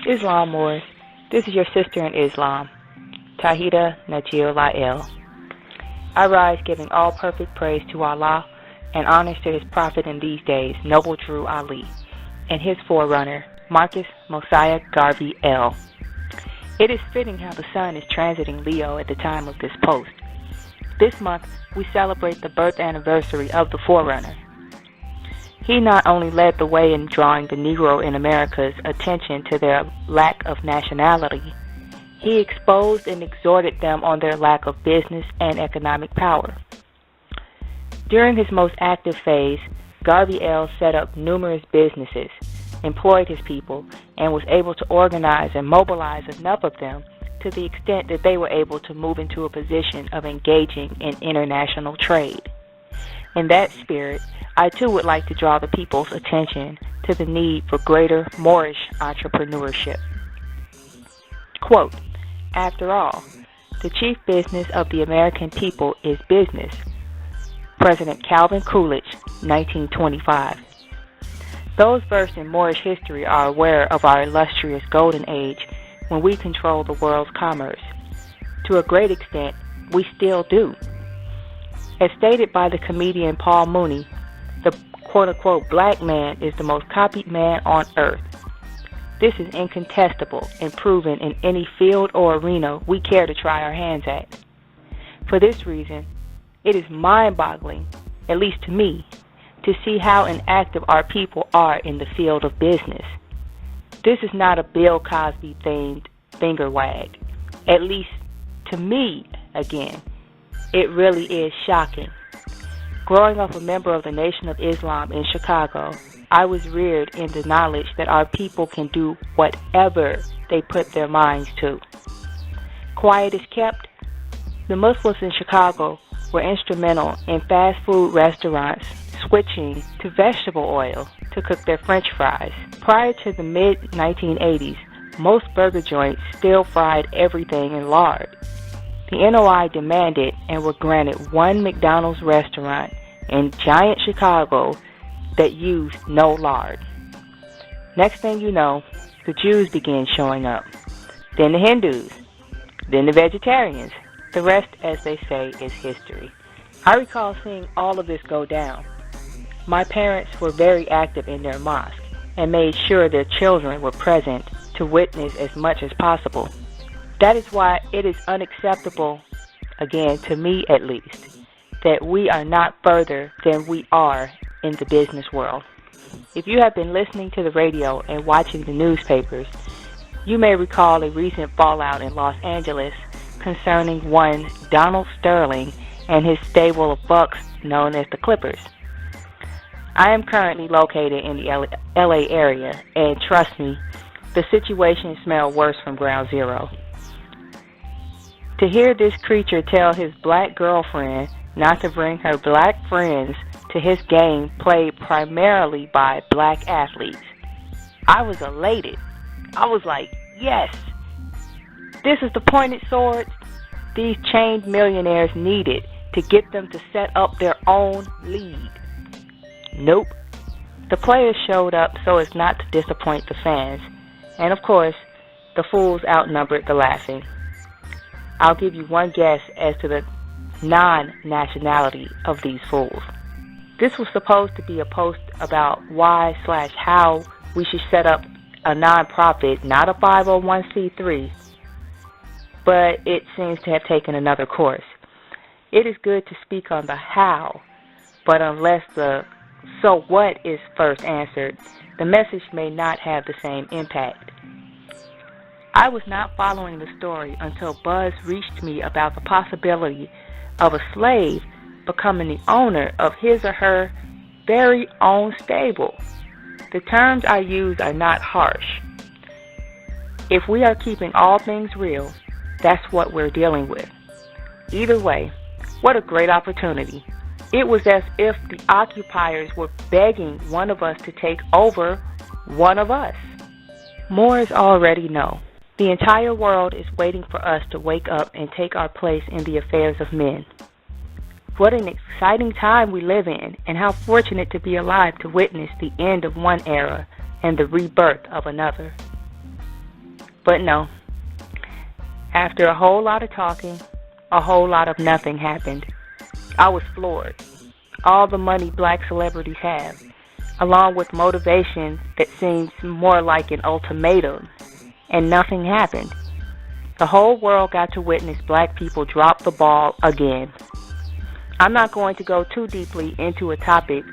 Islam Moors, this is your sister in Islam, Tahida Najee-Ullah. I rise giving all perfect praise to Allah and honors to His Prophet in these days, Noble Drew Ali, and his forerunner, Marcus Mosiah Garvey L. It is fitting how the sun is transiting Leo at the time of this post. This month, we celebrate the birth anniversary of the forerunner. He not only led the way in drawing the Negro in America's attention to their lack of nationality, he exposed and exhorted them on their lack of business and economic power. During his most active phase, Garvey L. set up numerous businesses, employed his people, and was able to organize and mobilize enough of them to the extent that they were able to move into a position of engaging in international trade. In that spirit, I too would like to draw the people's attention to the need for greater Moorish entrepreneurship. Quote, after all, the chief business of the American people is business. President Calvin Coolidge, 1925. Those versed in Moorish history are aware of our illustrious golden age when we controlled the world's commerce. To a great extent, we still do. As stated by the comedian Paul Mooney, the quote-unquote black man is the most copied man on earth. This is incontestable and proven in any field or arena we care to try our hands at. For this reason, it is mind-boggling, at least to me, to see how inactive our people are in the field of business. This is not a Bill Cosby-themed finger wag. At least to me, again, it really is shocking. Growing up a member of the Nation of Islam in Chicago, I was reared in the knowledge that our people can do whatever they put their minds to. Quiet is kept. The Muslims in Chicago were instrumental in fast food restaurants switching to vegetable oil to cook their French fries. Prior to the mid-1980s, most burger joints still fried everything in lard. The NOI demanded and were granted one McDonald's restaurant in giant Chicago that used no lard. Next thing you know, the Jews began showing up. Then the Hindus. Then the vegetarians. The rest, as they say, is history. I recall seeing all of this go down. My parents were very active in their mosque and made sure their children were present to witness as much as possible. That is why it is unacceptable, again to me at least, that we are not further than we are in the business world. If you have been listening to the radio and watching the newspapers, you may recall a recent fallout in Los Angeles concerning one Donald Sterling and his stable of bucks known as the Clippers. I am currently located in the LA area, and trust me, the situation smells worse from ground zero. To hear this creature tell his black girlfriend not to bring her black friends to his game played primarily by black athletes, I was elated. I was like, yes, this is the pointed swords these chained millionaires needed to get them to set up their own league. Nope. The players showed up so as not to disappoint the fans, and of course, the fools outnumbered the laughing. I'll give you one guess as to the non-nationality of these fools. This was supposed to be a post about why/how we should set up a non-profit, not a 501c3, but it seems to have taken another course. It is good to speak on the how, but unless the so what is first answered, the message may not have the same impact. I was not following the story until buzz reached me about the possibility of a slave becoming the owner of his or her very own stable. The terms I use are not harsh. If we are keeping all things real, that's what we're dealing with. Either way, what a great opportunity. It was as if the occupiers were begging one of us to take over one of us. Moors already know. The entire world is waiting for us to wake up and take our place in the affairs of men. What an exciting time we live in, and how fortunate to be alive to witness the end of one era and the rebirth of another. But no. After a whole lot of talking, a whole lot of nothing happened. I was floored. All the money black celebrities have, along with motivation that seems more like an ultimatum, and nothing happened. The whole world got to witness black people drop the ball again. I'm not going to go too deeply into a topic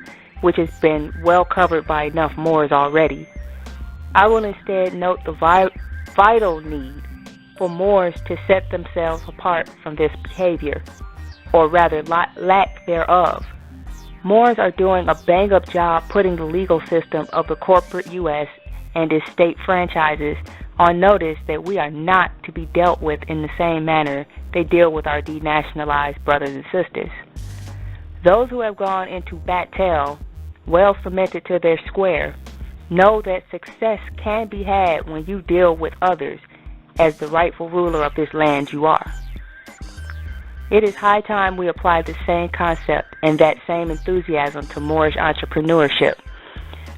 which has been well covered by enough Moors already. I will instead note the vital need for Moors to set themselves apart from this behavior, or rather lack thereof. Moors are doing a bang-up job putting the legal system of the corporate U.S. and its state franchises on notice that we are not to be dealt with in the same manner they deal with our denationalized brothers and sisters. Those who have gone into bat tail, well cemented to their square, know that success can be had when you deal with others as the rightful ruler of this land you are. It is high time we apply the same concept and that same enthusiasm to Moorish entrepreneurship.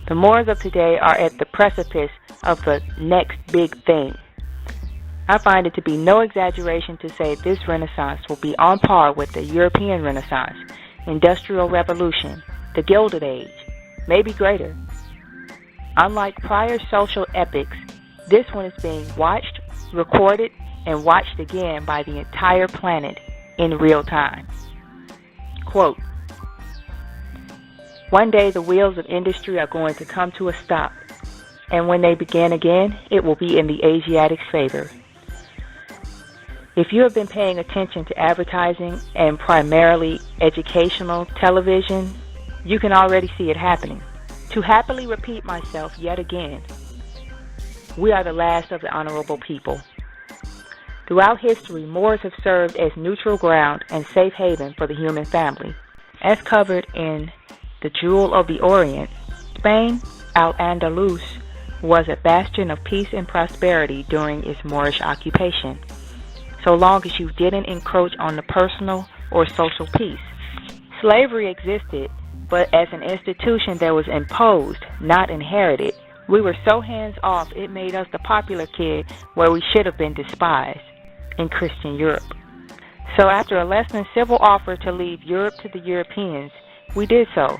The Moors of today are at the precipice of the next big thing. I find it to be no exaggeration to say this Renaissance will be on par with the European Renaissance, Industrial Revolution, the Gilded Age, maybe greater. Unlike prior social epics, this one is being watched, recorded, and watched again by the entire planet in real time. Quote, "One day the wheels of industry are going to come to a stop, and when they begin again, it will be in the Asiatic's favor." If you have been paying attention to advertising and primarily educational television, you can already see it happening. To happily repeat myself yet again, we are the last of the honorable people. Throughout history, Moors have served as neutral ground and safe haven for the human family. As covered in The Jewel of the Orient, Spain, Al-Andalus, was a bastion of peace and prosperity during its Moorish occupation, so long as you didn't encroach on the personal or social peace. Slavery existed, but as an institution that was imposed, not inherited. We were so hands-off it made us the popular kid where we should have been despised in Christian Europe. So after a less than civil offer to leave Europe to the Europeans, we did so,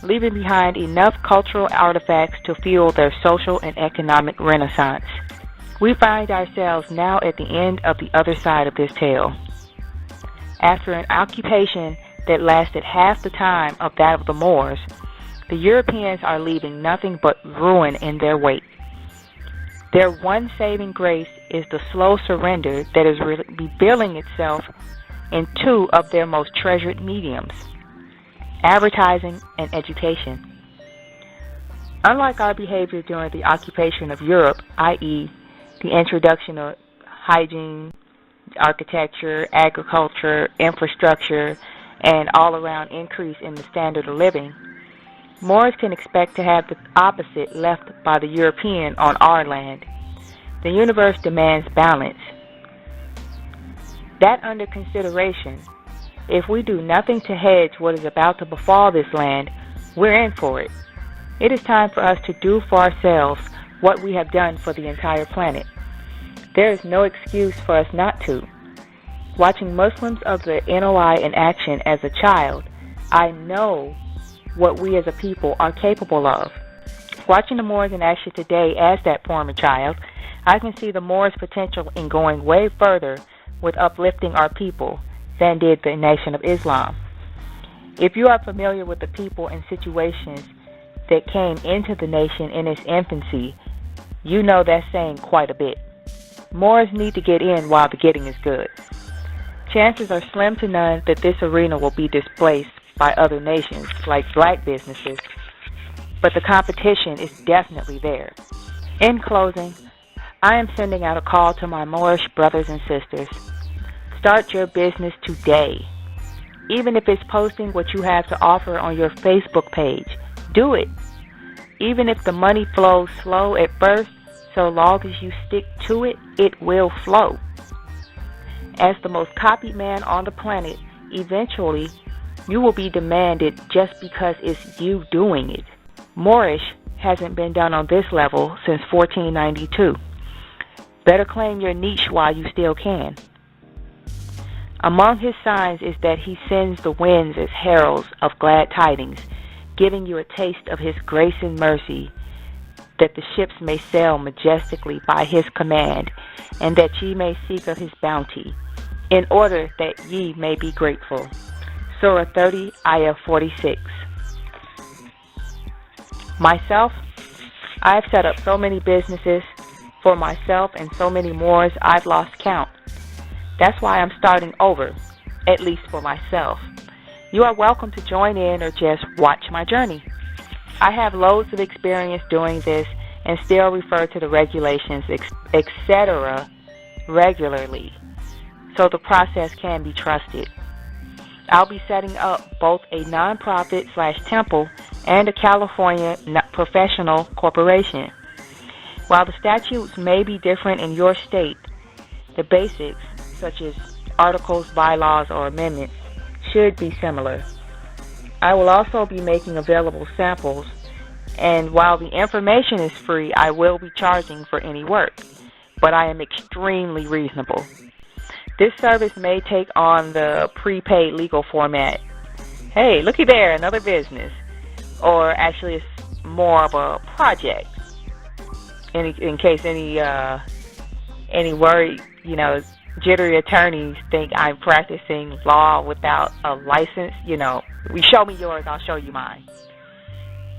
leaving behind enough cultural artifacts to fuel their social and economic renaissance. We find ourselves now at the end of the other side of this tale. After an occupation that lasted half the time of that of the Moors, the Europeans are leaving nothing but ruin in their wake. Their one saving grace is the slow surrender that is revealing itself in two of their most treasured mediums, advertising and education. Unlike our behavior during the occupation of Europe, i.e., the introduction of hygiene, architecture, agriculture, infrastructure, and all-around increase in the standard of living, Moors can expect to have the opposite left by the European on our land. The universe demands balance. That under consideration, if we do nothing to hedge what is about to befall this land, we're in for it. It is time for us to do for ourselves what we have done for the entire planet. There is no excuse for us not to. Watching Muslims of the NOI in action as a child, I know what we as a people are capable of. Watching the Moors in action today as that former child, I can see the Moors' potential in going way further with uplifting our people than did the Nation of Islam. If you are familiar with the people and situations that came into the nation in its infancy, you know that's saying quite a bit. Moors need to get in while the getting is good. Chances are slim to none that this arena will be displaced by other nations like black businesses, but the competition is definitely there. In closing, I am sending out a call to my Moorish brothers and sisters. Start your business today. Even if it's posting what you have to offer on your Facebook page, do it. Even if the money flows slow at first, so long as you stick to it, it will flow. As the most copied man on the planet, eventually you will be demanded just because it's you doing it. Moorish hasn't been done on this level since 1492. Better claim your niche while you still can. Among his signs is that he sends the winds as heralds of glad tidings, giving you a taste of his grace and mercy, that the ships may sail majestically by his command, and that ye may seek of his bounty, in order that ye may be grateful. Surah 30, Ayah 46. Myself, I have set up so many businesses for myself and so many Moors I've lost count. That's why I'm starting over, at least for myself. You are welcome to join in or just watch my journey. I have loads of experience doing this and still refer to the regulations, etc. regularly, so the process can be trusted. I'll be setting up both a non-profit/temple and a California professional corporation. While the statutes may be different in your state, the basics, such as articles, bylaws, or amendments, should be similar. I will also be making available samples, and while the information is free, I will be charging for any work, but I am extremely reasonable. This service may take on the prepaid legal format. Hey, looky there, another business. Or actually it's more of a project. In case any worried, jittery attorneys think I'm practicing law without a license, we show me yours, I'll show you mine.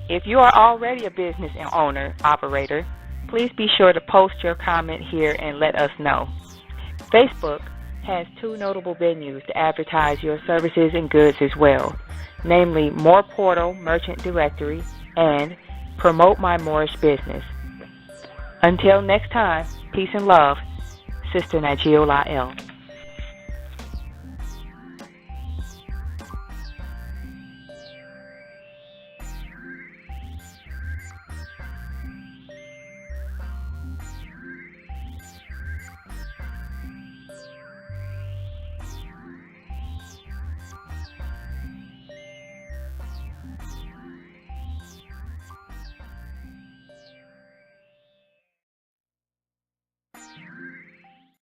If you are already a business owner, operator, please be sure to post your comment here and let us know. Facebook has two notable venues to advertise your services and goods as well, namely Moor Portal Merchant Directory and Promote My Moorish Business. Until next time, peace and love, Sister Najee-Ullah L.